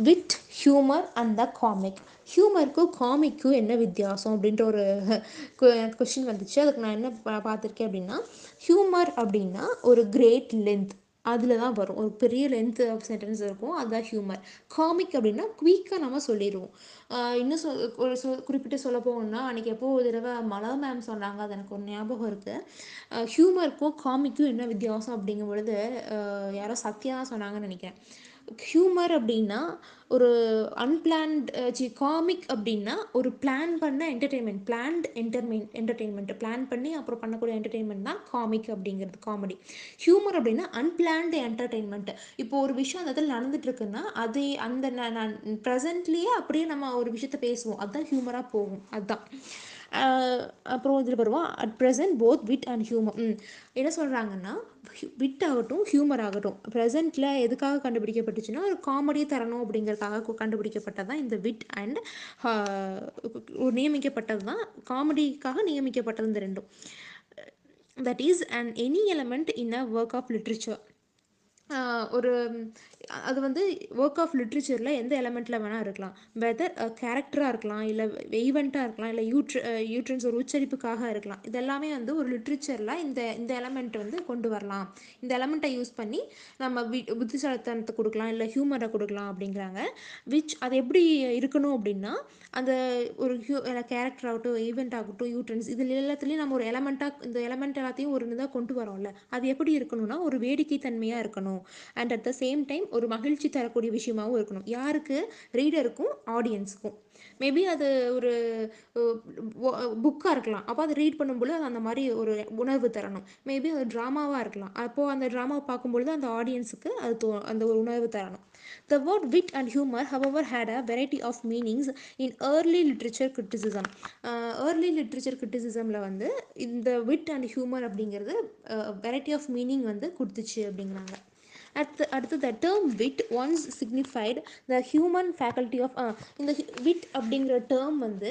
விட், humour and the comic. ஹியூமருக்கும் காமிக்கும் என்ன வித்தியாசம் அப்படின்ற ஒரு கொஷின் வந்துச்சு. அதுக்கு நான் என்ன பார்த்துருக்கேன் அப்படின்னா, ஹியூமர் அப்படின்னா ஒரு கிரேட் லென்த், அதில் தான் வரும். ஒரு பெரிய லென்த் ஆஃப் சென்டென்ஸ் இருக்கும், அதுதான் ஹியூமர். காமிக் அப்படின்னா குயிக்காக நம்ம சொல்லிடுவோம். இன்னும் ஒரு குறிப்பிட்டு சொல்ல போகணும்னா, அன்றைக்கி எப்போ ஒரு தடவை மலர் மேம் சொன்னாங்க, அது எனக்கு ஒரு ஞாபகம் இருக்குது. ஹியூமருக்கும் காமிக்கும் என்ன வித்தியாசம் அப்படிங்கும் பொழுது யாரோ சத்யா தான் சொன்னாங்கன்னு நினைக்கிறேன். ஹியூமர் அப்படின்னா ஒரு அன்பிளான்ட், காமிக் அப்படின்னா ஒரு பிளான் பண்ண என்டர்டெயின்மெண்ட், பிளான்ட் என்டர்டெயின்மெண்ட் பிளான் பண்ணி அப்புறம் பண்ணக்கூடிய என்டர்டெயின்மெண்ட் தான் காமிக் அப்படிங்கிறது, காமெடி. ஹியூமர் அப்படின்னா அன்பிளான்டு என்டர்டெயின்மெண்ட். இப்போ ஒரு விஷயம் அந்த இடத்துல நடந்துட்டு இருக்குன்னா அது அந்த ப்ரெசென்ட்லேயே அப்படியே நம்ம ஒரு விஷயத்த பேசுவோம், அதுதான் ஹியூமராக போகும். அதுதான். அப்புறம் இதில் வருவோம், அட் ப்ரெசென்ட் போத் விட் அண்ட் ஹியூமர். என்ன சொல்கிறாங்கன்னா, விட் ஆகட்டும் ஹியூமர் ஆகட்டும் ப்ரெசென்ட்டில் எதுக்காக கண்டுபிடிக்கப்பட்டுச்சுன்னா ஒரு காமெடியை தரணும் அப்படிங்கிறதுக்காக கண்டுபிடிக்கப்பட்டது தான் இந்த விட் அண்ட் நியமிக்கப்பட்டது தான், காமெடிக்காக நியமிக்கப்பட்டது இந்த ரெண்டும். That is and any element in a work of literature. ஒரு அது வந்து ஒர்க் ஆஃப் லிட்ரேச்சரில் எந்த எலமெண்ட்டில் வேணால் இருக்கலாம். வெதர் கேரக்டராக இருக்கலாம், இல்லை ஈவெண்ட்டாக இருக்கலாம், இல்லை யூட்ரன்ஸ் ஒரு உச்சரிப்புக்காக இருக்கலாம். இதெல்லாமே வந்து ஒரு லிட்ரேச்சரில் இந்த இந்த எலமெண்ட் வந்து கொண்டு வரலாம், இந்த எலமெண்ட்டை யூஸ் பண்ணி நம்ம புத்திசாலித்தனத்தை கொடுக்கலாம், இல்லை ஹியூமரை கொடுக்கலாம் அப்படிங்கிறாங்க. அது எப்படி இருக்கணும் அப்படின்னா, அந்த ஒரு கேரக்டர் ஆகட்டும், ஈவெண்ட் ஆகட்டும், யூட்ரன்ஸ், இதில் எல்லாத்துலேயும் நம்ம ஒரு எலமெண்ட்டாக இந்த எலமெண்ட் எல்லாத்தையும் ஒரு இதாக கொண்டு வரோம்ல, அது எப்படி இருக்கணும்னா ஒரு வேடிக்கை தன்மையாக இருக்கணும். And at the same time ஒரு மகிழ்ச்சி தரக்கூடிய விஷயமாகவும் இருக்கணும். யாருக்கு? ரீடருக்கும் ஆடியன்ஸுக்கும். மேபி அது ஒரு புக்காக இருக்கலாம், அப்போ அதை ரீட் பண்ணும்பொழுது அது அந்த மாதிரி ஒரு உணர்வு தரணும். மேபி அது ட்ராமாவாக இருக்கலாம், அப்போது அந்த ட்ராமாவை பார்க்கும்பொழுது அந்த ஆடியன்ஸுக்கு அது அந்த ஒரு உணர்வு தரணும். The word wit and humor, however, had a variety of meanings in early literature criticism. Early literature criticismல வந்து இந்த wit and humor அப்படிங்கிறது variety of meaning வந்து கொடுத்துச்சு அப்படிங்கிறாங்க. அடுத்து the term wit once signified the human faculty of இந்த wit அப்படிங்கிற term வந்து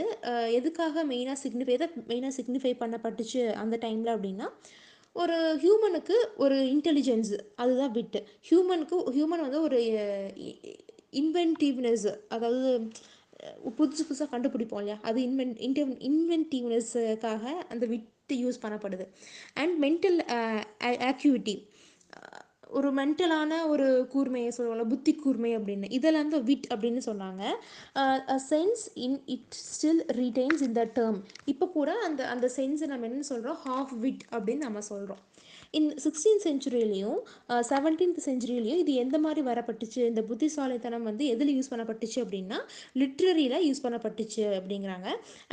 எதுக்காக மெயினாக சிக்னிஃபை பண்ணப்பட்டுச்சு அந்த டைமில் அப்படின்னா, ஒரு ஹியூமனுக்கு ஒரு இன்டெலிஜென்ஸ், அதுதான் விட்டு. ஹியூமன் வந்து ஒரு இன்வென்டிவ்னஸ், அதாவது புதுசு புதுசாக கண்டுபிடிப்போம் இல்லையா, அது இன்வென்டிவ்னஸ்க்காக அந்த விட்டு யூஸ் பண்ணப்படுது. அண்ட் மென்டல் ஆக்டிவிட்டி, ஒரு மென்டலான ஒரு கூர்மையை சொல்லுவோம்ல, புத்தி கூர்மை அப்படின்னு, இதெல்லாம் தான் விட் அப்படின்னு சொன்னாங்க. Sense in it still retains in the term. இப்போ கூட அந்த அந்த சென்ஸை நம்ம என்ன சொல்கிறோம், ஹாஃப் விட் அப்படின்னு நம்ம சொல்கிறோம். 16th செஞ்சுரியிலையும் 17th செஞ்சுரியிலையும் இது எந்த மாதிரி வரப்பட்டுச்சு, இந்த புத்திசாலித்தனம் வந்து எதில் யூஸ் பண்ணப்பட்டுச்சு அப்படின்னா லிட்ரரியில் யூஸ் பண்ணப்பட்டுச்சு அப்படிங்கிறாங்க.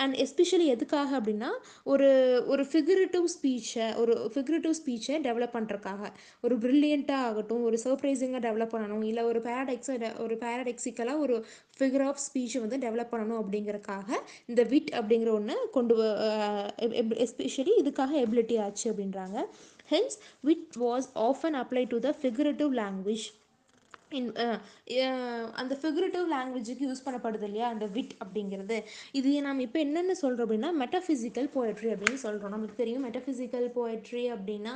அண்ட் எஸ்பெஷலி எதுக்காக அப்படின்னா ஒரு ஒரு ஃபிகரேட்டிவ் ஸ்பீச்சை டெவலப் பண்ணுறதுக்காக, ஒரு ப்ரில்லியண்ட்டாக ஆகட்டும், ஒரு சர்ப்ரைசிங்காக டெவலப் பண்ணணும், இல்லை ஒரு பேரடாக்சிக்கலாக ஒரு ஃபிகர் ஆஃப் ஸ்பீச்சை வந்து டெவலப் பண்ணணும் அப்படிங்கிறதுக்காக இந்த விட் அப்படிங்கிற ஒன்று எஸ்பெஷலி இதுக்காக எபிலிட்டி ஆச்சு அப்படின்றாங்க. Hence, wit was often applied to the figurative language. அந்த ஃபிகரேட்டிவ் லாங்குவேஜுக்கு யூஸ் பண்ணப்படுது இல்லையா அந்த விட் அப்படிங்கிறது. இது நம்ம இப்போ என்னென்னு சொல்கிறோம் அப்படின்னா மெட்டஃபிசிக்கல் போயட்ரி அப்படின்னு சொல்கிறோம். நமக்கு தெரியும் மெட்டஃபிசிக்கல் போயட்ரி அப்படின்னா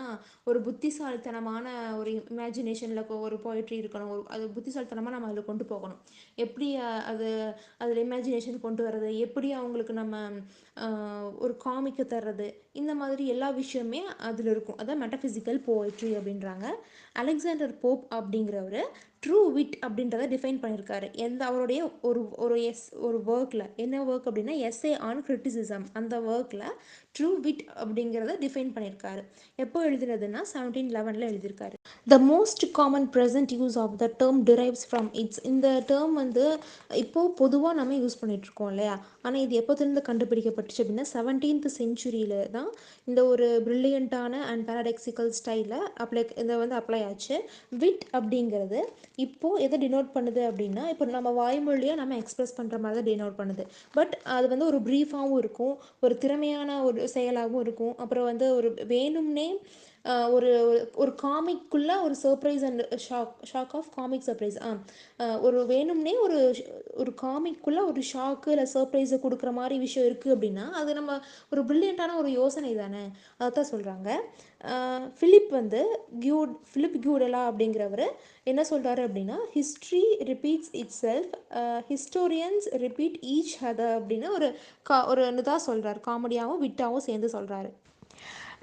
ஒரு புத்திசாலித்தனமான ஒரு இமேஜினேஷனில் ஒரு போயட்ரி இருக்கணும், அது புத்திசாலித்தனமாக நம்ம அதில் கொண்டு போகணும். எப்படி அதில் இமேஜினேஷன் கொண்டு வர்றது, எப்படி அவங்களுக்கு நம்ம ஒரு காமிக்க தர்றது, இந்த மாதிரி எல்லா விஷயமே அதில் இருக்கும். அதான் மெட்டஃபிசிக்கல் போயட்ரி அப்படின்றாங்க. அலெக்சாண்டர் போப் அப்படிங்கிறவர் ட்ரூ விட் அப்படின்றத டிஃபைன் பண்ணியிருக்காரு. அவருடைய ஒரு ஒர்க்கில், என்ன ஒர்க் அப்படின்னா எஸ்ஏ ஆன் கிரிட்டிசிசம், அந்த ஒர்க்கில் ட்ரூ விட் அப்படிங்கிறத டிஃபைன் பண்ணியிருக்காரு. எப்போ எழுதுனதுன்னா 1711 எழுதியிருக்காரு. The most common present use of the term derives from its. இந்த டேர்ம் வந்து இப்போது பொதுவாக நம்ம யூஸ் பண்ணிகிட்ருக்கோம் இல்லையா, ஆனால் இது எப்போதுலேருந்து கண்டுபிடிக்கப்பட்டுச்சு அப்படின்னா 17th செஞ்சுரியில் தான் இந்த ஒரு ப்ரில்லியண்ட்டான அண்ட் பேரடாக்சிக்கல் ஸ்டைலில் இதை வந்து அப்ளை ஆச்சு. விட் அப்படிங்கிறது இப்போது எதை டினோட் பண்ணுது அப்படின்னா, இப்போ நம்ம வாய்மொழியாக நம்ம எக்ஸ்ப்ரெஸ் பண்ணுற மாதிரி தான் டினோட் பண்ணுது. பட் அது வந்து ஒரு ப்ரீஃபாகவும் இருக்கும், ஒரு திறமையான ஒரு செயலாகவும் இருக்கும். அப்புறம் வந்து ஒரு வேணும்னே ஒரு ஒரு காமிக்குள்ளே ஒரு surprise and shock of comic surprise, ஒரு வேணும்னே ஒரு ஒரு காமிக்குள்ளே ஒரு ஷாக்கு இல்லை சர்ப்ரைஸை கொடுக்குற மாதிரி விஷயம் இருக்குது அப்படின்னா அது நம்ம ஒரு ப்ரில்லியண்ட்டான ஒரு யோசனை தானே. அதைத்தான் சொல்கிறாங்க. ஃபிலிப் கியூடெலா அப்படிங்கிறவர் என்ன சொல்கிறாரு அப்படின்னா, history repeats it self, historians repeat each other அப்படின்னு ஒரு இதாக சொல்கிறார். காமெடியாகவும் விட்டாகவும் சேர்ந்து சொல்கிறாரு.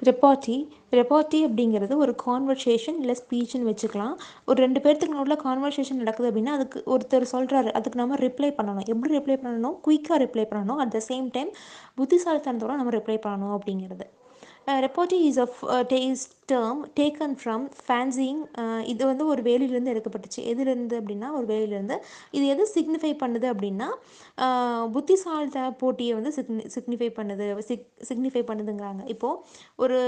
ரெப்பார்ட்டி அப்படிங்கிறது ஒரு கான்வர்சேஷன் இல்லை ஸ்பீச்னு வச்சுக்கலாம். ஒரு 2 பேர்த்துக்கு நடுவில் கான்வர்சேஷன் நடக்குது அப்படின்னா அதுக்கு ஒருத்தர் சொல்கிறாரு, அதுக்கு நம்ம ரிப்ளை பண்ணணும். எப்படி ரிப்ளை பண்ணணும்? குயிக்காக ரிப்ளை பண்ணணும். அட் த சேம் டைம் புத்திசாலித்தனத்தோட நம்ம ரிப்ளை பண்ணணும் அப்படிங்கிறது. Repartee is taste term taken from fencing. இது வந்து ஒரு வேலியிலேருந்து எடுக்கப்பட்டுச்சு. எதுலேருந்து அப்படின்னா ஒரு வேலியிலேருந்து. இது எது சிக்னிஃபை பண்ணுது அப்படின்னா புத்திசாலித்தன போட்டியை வந்து சிக்னிஃபை பண்ணுதுங்கிறாங்க. இப்போது ஒரு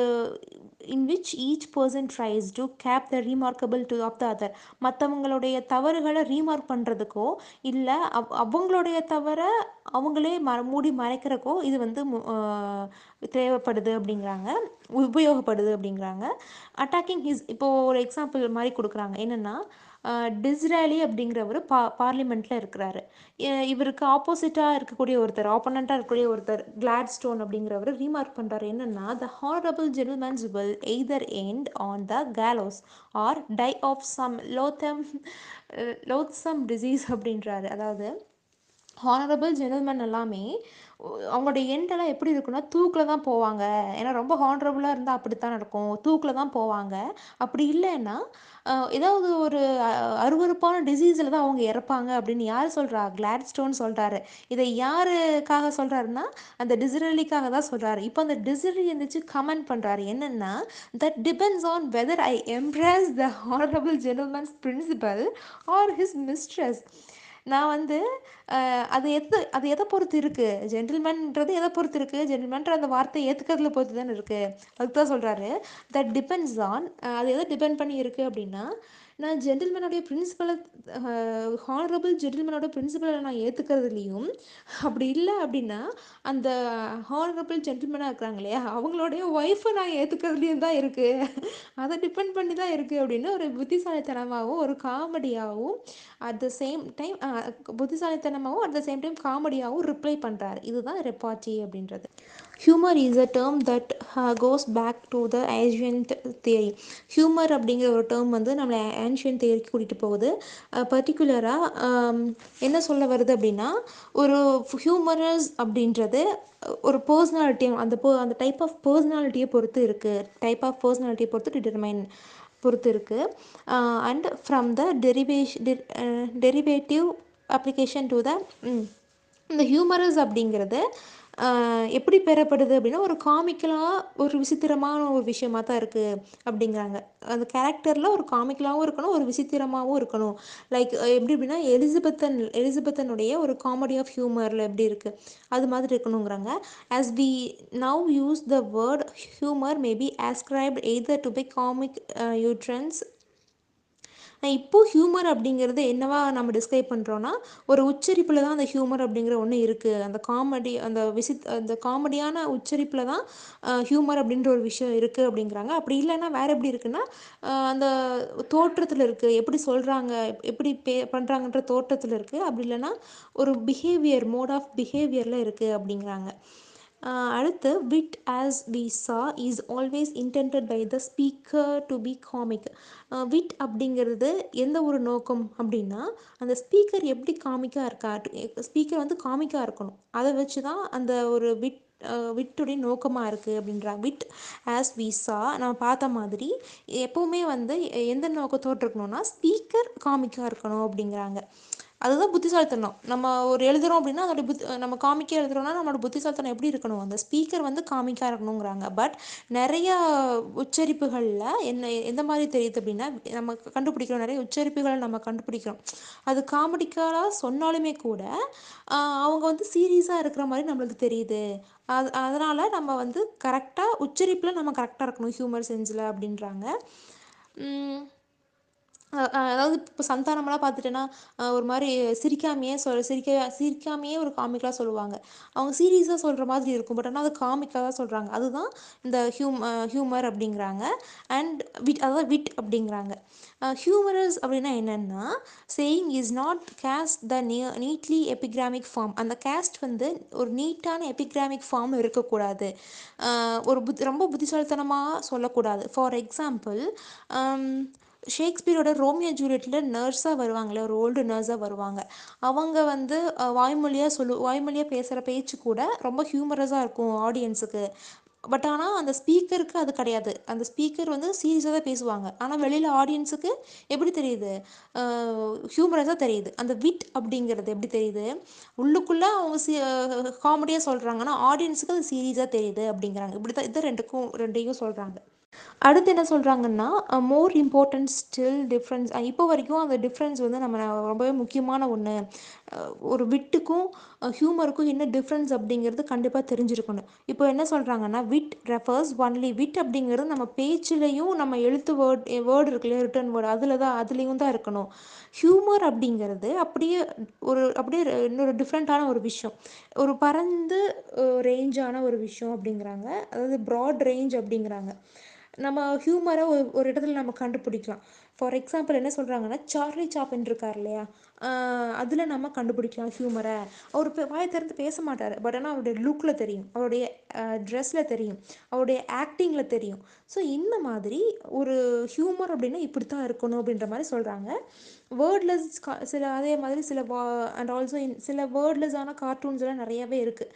in which each person tries to cap the remarkable to of the other. மற்றவங்களுடைய தவறுகளை ரீமார்க் பண்ணுறதுக்கோ இல்லை அவங்களுடைய தவறை அவங்களே மூடி மறைக்கிறக்கோ இது வந்து தேவைப்படுது அப்படிங்கிறாங்க, உபயோகப்படுது அப்படிங்கிறாங்க. அட்டாக்கிங் இப்போது ஒரு எக்ஸாம்பிள் மாதிரி கொடுக்குறாங்க. என்னென்னா டிஸ்ரேலி அப்படிங்கிறவர் பார்லிமெண்ட்டில் இருக்கிறாரு. இவருக்கு ஆப்போசிட்டாக இருக்கக்கூடிய ஆப்போனண்ட்டாக இருக்கக்கூடிய ஒருத்தர் கிளாட்ஸ்டோன் அப்படிங்கிறவர் ரீமார்க் பண்ணுறாரு. என்னென்னா, the honourable gentlemen will either end on the gallows or die of some loathsome disease அப்படின்றாரு. அதாவது ஹானரபிள் ஜென்டில்மேன் எல்லாமே அவங்களோட எண்டெல்லாம் எப்படி இருக்குன்னா தூக்கில் தான் போவாங்க. ஏன்னா ரொம்ப ஹானரபுளாக இருந்தால் அப்படித்தான் நடக்கும், தூக்கில் தான் போவாங்க. அப்படி இல்லைன்னா ஏதாவது ஒரு அருவருப்பான டிசீஸில் தான் அவங்க இறப்பாங்க அப்படின்னு யார் சொல்கிறா? கிளாட்ஸ்டோன் சொல்கிறாரு. இதை யாருக்காக சொல்கிறாருன்னா அந்த டிசரலிக்காக தான் சொல்கிறாரு. இப்போ அந்த டிசரலி இருந்துச்சு கமெண்ட் பண்ணுறாரு. என்னென்னா, that depends on whether I embrace the honourable gentleman's principle or his mistress. நான் வந்து அது எதை பொறுத்து இருக்குது? ஜென்டில்மேன்ன்றது எதை பொறுத்து இருக்குது? ஜென்டில்மேன்ற அந்த வார்த்தையை ஏற்றுக்கிறதுல பொறுத்து தானே இருக்குது. அதுக்கு தான் சொல்கிறாரு தட் டிபெண்ட்ஸ் ஆன். அது எதை டிபெண்ட் பண்ணி இருக்குது அப்படின்னா, நான் ஜென்டில்மேனுடைய பிரின்சிபலை ஹானரபிள் ஜென்டில்மேனோட பிரின்சிபலை நான் ஏற்றுக்கிறதுலையும், அப்படி இல்லை அப்படின்னா அந்த ஹானரபிள் ஜென்டில்மேனாக இருக்கிறாங்க இல்லையா அவங்களுடைய ஒய்ஃபை நான் ஏற்றுக்கிறதுலையும் தான் இருக்குது. அதை டிபெண்ட் பண்ணி தான் இருக்குது அப்படின்னு ஒரு புத்திசாலித்தனமாகவும் ஒரு காமெடியாகவும் அட் த சேம் டைம் புத்திசாலித்தனமாகவும் அட் த சேம் டைம் காமெடியாகவும் ரிப்ளை பண்ணுறாரு. இதுதான் ரெப்பார்ட்டி அப்படின்றது. Humour is a term that goes back to the ancient theory. Humour அப்படிங்கிற ஒரு டேர்ம் வந்து நம்மளை ஏன்ஷியன்ட் தியரிக்கு கூட்டிகிட்டு போகுது. பர்டிகுலராக என்ன சொல்ல வருது அப்படின்னா, ஒரு ஹியூமரஸ் அப்படின்றது ஒரு பர்சனாலிட்டி, அந்த டைப் ஆஃப் பர்சனாலிட்டியை பொறுத்து டிட்டர்மைன் பொறுத்து இருக்குது. And from the derivative application to the இந்த ஹியூமரஸ் அப்படிங்கிறது எப்படி பெறப்படுது அப்படின்னா ஒரு காமிக்கலாக ஒரு விசித்திரமான ஒரு விஷயமாக தான் இருக்குது அப்படிங்கிறாங்க. அந்த கேரக்டரில் ஒரு காமிக்கலாகவும் இருக்கணும், ஒரு விசித்திரமாகவும் இருக்கணும். லைக் எப்படி அப்படின்னா எலிசபெத்தனுடைய ஒரு காமெடி ஆஃப் ஹியூமரில் எப்படி இருக்குது அது மாதிரி இருக்கணுங்கிறாங்க. As we now use the word humour may be ascribed either to by comic utterance. இப்போது ஹியூமர் அப்படிங்கிறது என்னவா நம்ம டிஸ்கிரைப் பண்ணுறோன்னா ஒரு உச்சரிப்பில் தான் அந்த ஹியூமர் அப்படிங்கிற ஒன்று இருக்குது. அந்த காமெடியான உச்சரிப்பில் தான் ஹியூமர் அப்படின்ற ஒரு விஷயம் இருக்குது அப்படிங்கிறாங்க. அப்படி இல்லைன்னா வேறு எப்படி இருக்குன்னா அந்த தோற்றத்தில் இருக்குது, எப்படி சொல்கிறாங்க, எப்படி பண்ணுறாங்கன்ற தோற்றத்தில் இருக்குது. அப்படி இல்லைன்னா ஒரு மோட் ஆஃப் பிஹேவியரில் இருக்குது அப்படிங்கிறாங்க. அடுத்து wit as we saw is always intended by the speaker to be comic. Wit அப்படிங்கிறது எந்த ஒரு நோக்கம் அப்படின்னா அந்த ஸ்பீக்கர் எப்படி காமிக்காக இருக்கா, ஸ்பீக்கர் வந்து காமிக்காக இருக்கணும். அதை வச்சு தான் அந்த ஒரு விட்டுடைய நோக்கமாக இருக்குது அப்படின்றாங்க. விட் ஆஸ் வி சா நம்ம பார்த்த மாதிரி எப்போவுமே வந்து எந்த நோக்கத்தோடு இருக்கணும்னா ஸ்பீக்கர் காமிக்காக இருக்கணும் அப்படிங்கிறாங்க. அதுதான் புத்திசாலித்தனம். நம்ம ஒரு எழுதுகிறோம் அப்படின்னா நம்ம காமிக்காக எழுதுகிறோம்னா நம்மளோட புத்திசாலித்தனம் எப்படி இருக்கணும்? அந்த ஸ்பீக்கர் வந்து காமிக்காக இருக்கணுங்கிறாங்க. பட் நிறையா உச்சரிப்புகளில் எந்த மாதிரி தெரியுது அப்படின்னா நம்ம கண்டுபிடிக்கிறோம், நிறைய உச்சரிப்புகளை நம்ம கண்டுபிடிக்கிறோம். அது காமெடிக்கலாக சொன்னாலுமே கூட அவங்க வந்து சீரியஸாக இருக்கிற மாதிரி நம்மளுக்கு தெரியுது. அதனால் நம்ம வந்து கரெக்டாக உச்சரிப்பில் நம்ம கரெக்டாக இருக்கணும் ஹியூமர் சென்ஸில் அப்படின்றாங்க. அதாவது இப்போ சந்தானம்லாம் பார்த்துட்டேன்னா ஒரு மாதிரி சிரிக்காமையே சிரிக்காமையே ஒரு காமிக்கலாக சொல்லுவாங்க. அவங்க சீரியஸாக சொல்கிற மாதிரி இருக்கும், பட் ஆனால் அது காமிக்காக தான் சொல்கிறாங்க. அதுதான் இந்த ஹியூமர் அப்படிங்கிறாங்க. அண்ட் விட், அதாவது விட் அப்படிங்கிறாங்க. ஹியூமரஸ் அப்படின்னா என்னென்னா, saying is not cast the neatly epigrammatic form. அந்த கேஸ்ட் வந்து ஒரு நீட்டான எபிகிராமிக் ஃபார்ம் இருக்கக்கூடாது. ஒரு ரொம்ப புத்திசாலித்தனமாக சொல்லக்கூடாது. ஃபார் எக்ஸாம்பிள், ஷேக்ஸ்பியரோட ரோமியோ ஜூலியட்டில் நர்ஸாக வருவாங்களே, ஒரு ஓல்டு நர்ஸாக வருவாங்க. அவங்க வந்து வாய்மொழியாக பேசுகிற பேச்சு கூட ரொம்ப ஹியூமரஸாக இருக்கும் ஆடியன்ஸுக்கு. பட் ஆனால் அந்த ஸ்பீக்கருக்கு அது கிடையாது. அந்த ஸ்பீக்கர் வந்து சீரியஸாக தான் பேசுவாங்க, ஆனால் வெளியில் ஆடியன்ஸுக்கு எப்படி தெரியுது? ஹியூமரஸாக தெரியுது. அந்த விட் அப்படிங்கிறது எப்படி தெரியுது? உள்ளுக்குள்ளே அவங்க காமெடியாக சொல்கிறாங்கன்னா ஆடியன்ஸுக்கு அது சீரியஸாக தெரியுது அப்படிங்கிறாங்க. இப்படி தான் இது ரெண்டையும் சொல்கிறாங்க. அடுத்து என்ன சொல்கிறாங்கன்னா, மோர் இம்பார்ட்டன்ஸ் ஸ்டில் டிஃப்ரென்ஸ். இப்போ வரைக்கும் அந்த டிஃப்ரென்ஸ் வந்து நம்ம ரொம்பவே முக்கியமான ஒன்று. ஒரு விட்டுக்கும் ஹியூமருக்கும் என்ன டிஃப்ரென்ஸ் அப்படிங்கிறது கண்டிப்பாக தெரிஞ்சிருக்கணும். இப்போ என்ன சொல்கிறாங்கன்னா, விட் ரெஃபர்ஸ் ஒன்லி. விட் அப்படிங்கிறது நம்ம பேச்சிலையும் நம்ம எழுத்து வேர்டு இருக்குல்லையா, ரிட்டன் வேர்டு, அதுலேயும் தான் இருக்கணும். ஹியூமர் அப்படிங்கிறது அப்படியே இன்னொரு டிஃப்ரெண்ட்டான ஒரு விஷயம், ஒரு பரந்து ரேஞ்சான ஒரு விஷயம் அப்படிங்கிறாங்க. அதாவது ப்ராட் ரேஞ்ச் அப்படிங்கிறாங்க. நம்ம ஹியூமரை ஒரு இடத்துல நம்ம கண்டுபிடிக்கலாம். ஃபார் எக்ஸாம்பிள் என்ன சொல்கிறாங்கன்னா, சார்லி சாப்பின் இருக்கார் இல்லையா, அதில் நம்ம கண்டுபிடிக்கலாம் ஹியூமரை. அவர் வாயை திறந்து பேச மாட்டார், பட் ஆனால் அவருடைய லுக்கில் தெரியும், அவருடைய ட்ரெஸ்ஸில் தெரியும், அவருடைய ஆக்டிங்கில் தெரியும். ஸோ இந்த மாதிரி ஒரு ஹியூமர் அப்படின்னா இப்படி தான் இருக்கணும் அப்படின்ற மாதிரி சொல்கிறாங்க. வேர்ட்லெஸ் அதே மாதிரி அண்ட் ஆல்சோ சில வேர்ட்லெஸ்ஸான கார்ட்டூன்ஸ்லாம் நிறையவே இருக்குது.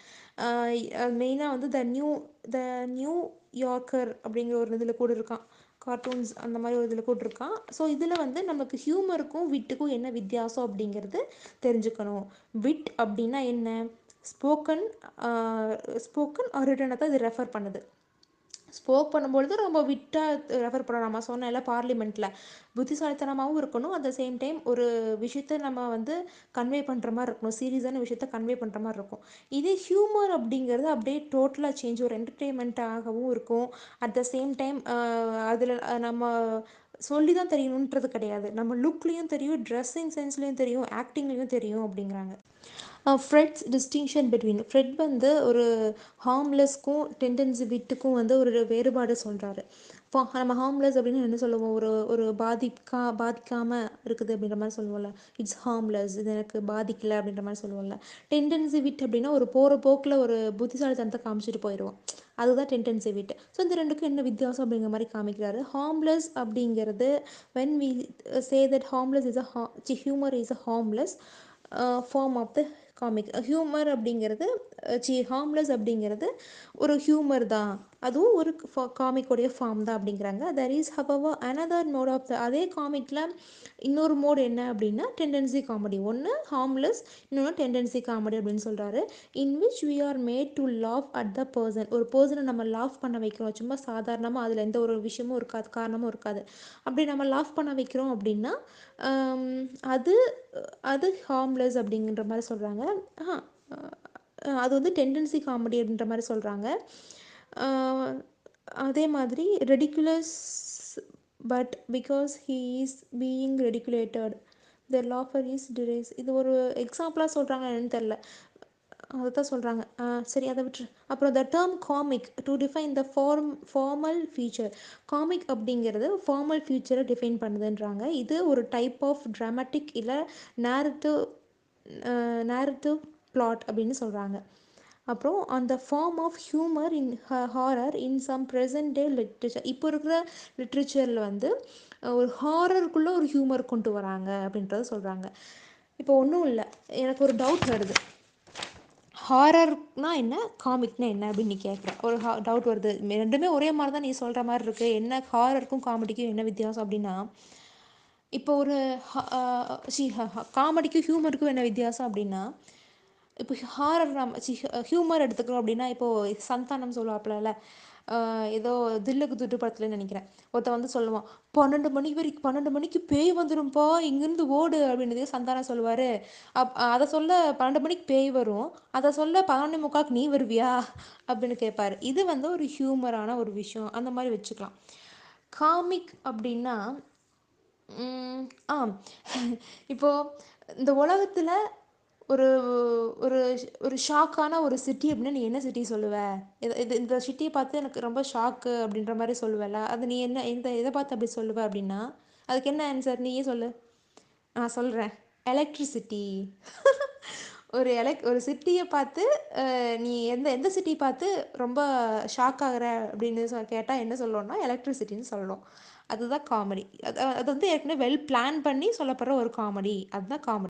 மெயினாக வந்து த நியூ யார்க்கர் அப்படிங்கிற ஒரு இதில் கூட இருக்கான், கார்ட்டூன்ஸ் அந்த மாதிரி ஒரு இதில் கூட இருக்கான். ஸோ இதில் வந்து நமக்கு ஹியூமருக்கும் விட்டுக்கும் என்ன வித்தியாசம் அப்படிங்கிறது தெரிஞ்சுக்கணும். விட் அப்படின்னா என்ன? ஸ்போக்கன் ஸ்போக்கன் ரிட்டனை தான் இது ரெஃபர் பண்ணுது. ஸ்போக் பண்ணும்பொழுது ரொம்ப விட்டாக ரெஃபர் பண்ண, நம்ம சொன்னேன்ல பார்லிமெண்ட்டில், புத்திசாலித்தனமாகவும் இருக்கணும், அட் த சேம் டைம் ஒரு விஷயத்தை நம்ம வந்து கன்வே பண்ணுற மாதிரி இருக்கணும், சீரியஸான விஷயத்தை கன்வே பண்ணுற மாதிரி இருக்கும். இதே ஹியூமர் அப்படிங்கிறது அப்படியே டோட்டலாக சேஞ்ச், ஒரு என்டர்டெயின்மெண்ட்டாகவும் இருக்கும். அட் த சேம் டைம் அதில் நம்ம சொல்லி தான் தெரியணுன்றது கிடையாது, நம்ம லுக்லேயும் தெரியும், ட்ரெஸ்ஸிங் சென்ஸ்லேயும் தெரியும், ஆக்டிங்லேயும் தெரியும் அப்படிங்கிறாங்க. ஃப்ரெட்ஸ் டிஸ்டிங்ஷன் பிட்வீன். ஃப்ரெட் வந்து ஒரு ஹார்ம்லெஸ்க்கும் டெண்டன்சி விட்டுக்கும் வந்து ஒரு வேறுபாடு சொல்கிறாரு. நம்ம ஹார்ம்லெஸ் அப்படின்னு என்ன சொல்லுவோம்? ஒரு ஒரு பாதிக்காமல் இருக்குது அப்படின்ற மாதிரி சொல்லுவோம்ல, இட்ஸ் ஹார்ம்லெஸ், இது எனக்கு பாதிக்கலை அப்படின்ற மாதிரி சொல்லுவோம்ல. டெண்டன்சி விட் அப்படின்னா ஒரு போகிற போக்கில் ஒரு புத்திசாலித்தனத்தை காமிச்சிட்டு போயிடுவோம், அதுதான் டெண்டன்சி விட். ஸோ இந்த ரெண்டுக்கும் என்ன வித்தியாசம் அப்படிங்கிற மாதிரி காமிக்கிறாரு. ஹார்ம்லெஸ் அப்படிங்கிறது, when we say that harmless is humour is a harmless form of the comic. Humour அப்படிங்கிறது ஹார்ம்லெஸ் அப்படிங்கிறது ஒரு ஹியூமர் தான், அதுவும் ஒரு காமிக்கோடைய ஃபார்ம் தான் அப்படிங்கிறாங்க. That is however another mode of the, அதே காமிக்கில் இன்னொரு மோட் என்ன அப்படின்னா டெண்டன்சி காமெடி. ஒன்று ஹார்ம்லெஸ், இன்னொன்று டெண்டன்சி காமெடி அப்படின்னு சொல்கிறாரு. In which we are made to laugh at the person. ஒரு பர்சனை நம்ம லாஃப் பண்ண வைக்கிறோம், சும்மா சாதாரணமாக, அதில் எந்த ஒரு விஷயமும் இருக்காது, காரணமும் இருக்காது, அப்படி நம்ம லாஃப் பண்ண வைக்கிறோம் அப்படின்னா அது அது ஹார்ம்லெஸ் அப்படிங்கிற மாதிரி சொல்கிறாங்க. அது வந்து டெண்டன்சி காமெடி அப்படின்ற மாதிரி சொல்கிறாங்க. அதே மாதிரி ridiculous but because he is being ridiculed the laughter is trace. இது ஒரு எக்ஸாம்பிளாக சொல்கிறாங்க என்னன்னு தெரில, அதை தான் சொல்கிறாங்க. சரி, அதை விட்டுரு. அப்புறம் the term comic to define the formal feature. Comic அப்படிங்கிறது ஃபார்மல் ஃபீச்சரை டிஃபைன் பண்ணுதுன்றாங்க. இது ஒரு டைப் ஆஃப் ட்ராமாட்டிக் இல்லை நேரட்டிவ் பிளாட் அப்படின்னு சொல்கிறாங்க. அப்புறம் அந்த form of humour in horror in some present day literature. இப்போ இருக்கிற லிட்ரேச்சரில் வந்து ஒரு ஹாரருக்குள்ளே ஒரு ஹியூமர் கொண்டு வராங்க அப்படின்றத சொல்கிறாங்க. இப்போ ஒன்றும் இல்லை, எனக்கு ஒரு டவுட் வருது, ஹாரர்னா என்ன, காமிக்னா என்ன அப்படின்னு நீ கேட்குற, ஒரு டவுட் வருது, ரெண்டுமே ஒரே மாதிரி தான் நீ சொல்கிற மாதிரி இருக்குது, என்ன ஹாரருக்கும் காமெடிக்கும் என்ன வித்தியாசம் அப்படின்னா, இப்போ ஒரு காமெடிக்கும் ஹியூமருக்கும் என்ன வித்தியாசம் அப்படின்னா, இப்போ ஹாரர் நம்ம ஹியூமர் எடுத்துக்கிறோம் அப்படின்னா, இப்போது சந்தானம் சொல்லுவாப்புல, ஏதோ தில்லுக்கு துட்டு படத்துலன்னு நினைக்கிறேன், ஒருத்த வந்து சொல்லுவான், 12 மணிக்கு பேய் வந்துடும்ப்பா, இங்கேருந்து ஓடு அப்படின்னு சந்தானம் சொல்லுவார். அதை சொல்ல 12 மணிக்கு பேய் வரும், அதை சொல்ல 11:45 நீ வருவியா அப்படின்னு கேட்பாரு. இது வந்து ஒரு ஹியூமரான ஒரு விஷயம், அந்த மாதிரி வச்சுக்கலாம். காமிக் அப்படின்னா ம், ஆ இப்போது இந்த உலகத்தில் ஒரு ஒரு ஒரு ஷாக்கான ஒரு சிட்டி அப்படின்னா நீ என்ன சிட்டி சொல்லுவ? இது இது இந்த சிட்டியை பார்த்து எனக்கு ரொம்ப ஷாக்கு அப்படின்ற மாதிரி சொல்லுவல, அது நீ என்ன எந்த எதை பார்த்து அப்படி சொல்லுவ அப்படின்னா அதுக்கு என்ன ஆன்சர் நீயே சொல்லு. நான் சொல்கிறேன், எலக்ட்ரிசிட்டி. ஒரு சிட்டியை பார்த்து நீ எந்த எந்த சிட்டி பார்த்து ரொம்ப ஷாக் ஆகுற அப்படின்னு கேட்டால் என்ன சொல்லணும்னா எலக்ட்ரிசிட்டின்னு சொல்லணும். அதுதான் காமெடி. அது அது வந்து ஏற்கனவே வெல் பிளான் பண்ணி சொல்லப்படுற ஒரு காமெடி. அதுதான் காமெடி.